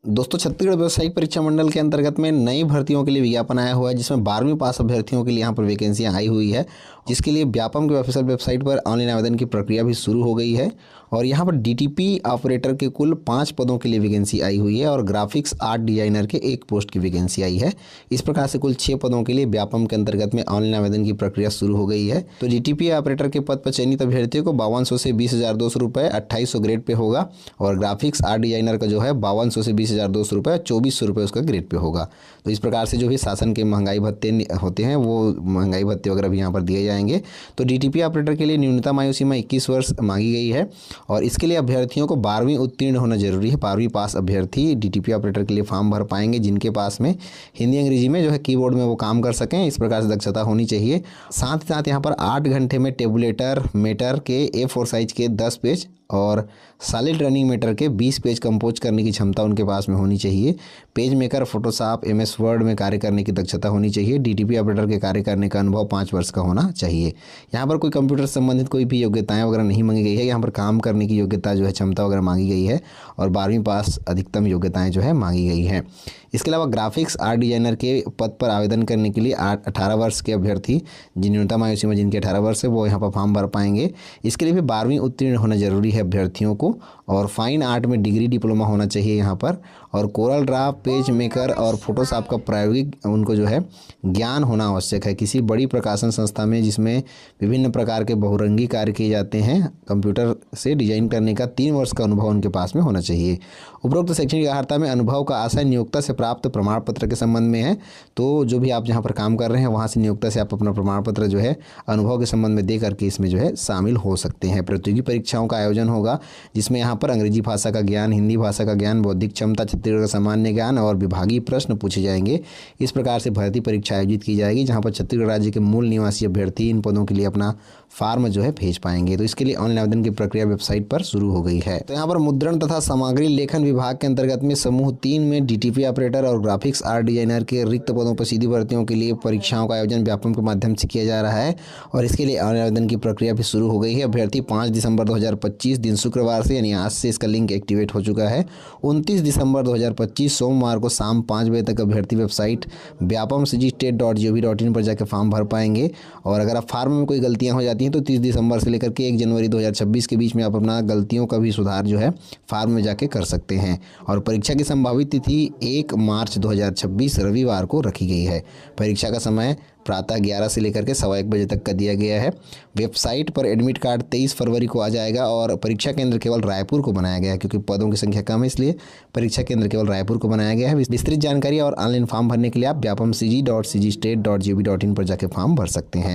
दोस्तों, छत्तीसगढ़ व्यावसायिक परीक्षा मंडल के अंतर्गत में नई भर्तियों के लिए विज्ञापन आया हुआ है, जिसमें 12वीं पास अभ्यर्थियों के लिए यहाँ पर वैकेंसियाँ आई हुई है, जिसके लिए व्यापम के ऑफिशियल वेबसाइट पर ऑनलाइन आवेदन की प्रक्रिया भी शुरू हो गई है। और यहाँ पर डीटीपी ऑपरेटर के कुल 5 पदों के लिए वैकेंसी आई हुई है और ग्राफिक्स आर्ट डिजाइनर के 1 पोस्ट की वैकेंसी आई है। इस प्रकार से कुल 6 पदों के लिए व्यापम के अंतर्गत में ऑनलाइन आवेदन की प्रक्रिया शुरू हो गई है। तो डीटीपी ऑपरेटर के पद पर चयनित अभ्यर्थियों को 5200 से 20,200 रुपये 2800 ग्रेड पे होगा और ग्राफिक्स आर्ट डिजाइनर का जो है 5200 से 20,200 रुपये 2400 रुपये उसका ग्रेड पे होगा। तो इस प्रकार से जो भी शासन के महंगाई भत्ते होते हैं वो महंगाई भत्ते वगैरह भी यहाँ पर दिए जाएंगे। तो डीटीपी ऑपरेटर के लिए न्यूनतम आयु सीमा 21 वर्ष मांगी गई है और इसके लिए अभ्यर्थियों को 12वीं उत्तीर्ण होना जरूरी है। 12वीं पास अभ्यर्थी डीटीपी ऑपरेटर के लिए फॉर्म भर पाएंगे, जिनके पास में हिंदी अंग्रेजी में जो है कीबोर्ड में वो काम कर सकें, इस प्रकार से दक्षता होनी चाहिए। साथ ही साथ यहाँ पर 8 घंटे में टेबुलेटर मेटर के A4 साइज के 10 पेज और सॉलिड रनिंग मैटर के 20 पेज कंपोज करने की क्षमता उनके पास में होनी चाहिए। Page maker, Photoshop, MS word में कार्य करने की दक्षता होनी चाहिए। डीटीपी ऑपरेटर के कार्य करने का अनुभव 5 वर्ष का होना चाहिए। यहाँ पर कोई कंप्यूटर से संबंधित कोई भी योग्यताएं वगैरह नहीं मांगी गई है। यहाँ पर काम करने की योग्यता जो है क्षमता वगैरह मांगी गई है और 12वीं पास अधिकतम योग्यताएँ जो है मांगी गई हैं। इसके अलावा ग्राफिक्स आर्ट डिजाइनर के पद पर आवेदन करने के लिए 18 वर्ष के अभ्यर्थी, जिन न्यूनतम आयु सीमा जिनकी 18 वर्ष है, वो यहाँ पर फॉर्म भर पाएंगे। इसके लिए भी 12वीं उत्तीर्ण होना जरूरी है अभ्यर्थियों को और फाइन आर्ट में डिग्री डिप्लोमा होना चाहिए यहाँ पर और कोरल ड्रा, पेज मेकर और फोटोशॉप का प्रायोगिक उनको जो है ज्ञान होना आवश्यक है। किसी बड़ी प्रकाशन संस्था में जिसमें विभिन्न प्रकार के बहुरंगी कार्य किए जाते हैं, कंप्यूटर से डिजाइन करने का 3 वर्ष का अनुभव उनके पास में होना चाहिए। उपरोक्त शैक्षणिक अर्हता में अनुभव का आशय नियोक्ता से प्राप्त प्रमाण पत्र के संबंध में है। तो जो भी आप जहाँ पर काम कर रहे हैं वहाँ से नियोक्ता से आप अपना प्रमाण पत्र जो है अनुभव के संबंध में दे करके इसमें जो है शामिल हो सकते हैं। प्रतियोगी परीक्षाओं का आयोजन होगा, जिसमें यहाँ पर अंग्रेजी भाषा का ज्ञान, हिंदी भाषा का ज्ञान, बौद्धिक क्षमता, छत्तीसगढ़ का सामान्य ज्ञान और विभागीय प्रश्न पूछे जाएंगे। इस प्रकार से भर्ती परीक्षा आयोजित की जाएगी, जहाँ पर छत्तीसगढ़ राज्य के मूल निवासी अभ्यर्थी इन पदों के लिए अपना फार्म जो है भेज पाएंगे। तो इसके लिए ऑनलाइन आवेदन की प्रक्रिया वेबसाइट पर शुरू हो गई है। तो यहाँ पर मुद्रण तथा सामग्री लेखन विभाग के अंतर्गत में समूह 3 में डीटीपी ऑपरेटर और ग्राफिक्स आर्ट डिजाइनर के रिक्त पदों पर सीधी भर्तियों के लिए परीक्षाओं का आयोजन व्यापम के माध्यम से किया जा रहा है और इसके लिए ऑनलाइन आवेदन की प्रक्रिया भी शुरू हो गई है। अभ्यर्थी 5 दिसंबर 2025 दिन शुक्रवार से, यानी आज से इसका लिंक एक्टिवेट हो चुका है। 29 दिसंबर 2025 सोमवार को शाम 5 बजे तक अभ्यर्थी वेबसाइट vyapamcgstate.gov.in पर जाकर फॉर्म भर पाएंगे और अगर आप फार्म में कोई गलतियां हो जाती हैं तो 30 दिसंबर से लेकर के 1 जनवरी 2026 के बीच में आप अपना गलतियों का भी सुधार जो है फार्म में जाके कर सकते हैं। और परीक्षा की संभावित तिथि 1 मार्च 2026 रविवार को रखी गई है। परीक्षा का समय प्रातः 11 से लेकर के 1:15 बजे तक का दिया गया है। वेबसाइट पर एडमिट कार्ड 23 फरवरी को आ जाएगा और परीक्षा केंद्र केवल रायपुर को बनाया गया है, क्योंकि पदों की संख्या कम है इसलिए परीक्षा केंद्र केवल रायपुर को बनाया गया है। विस्तृत जानकारी और ऑनलाइन फॉर्म भरने के लिए आप vyapamcg.cgstate.gov.in पर जाकर फॉर्म भर सकते हैं।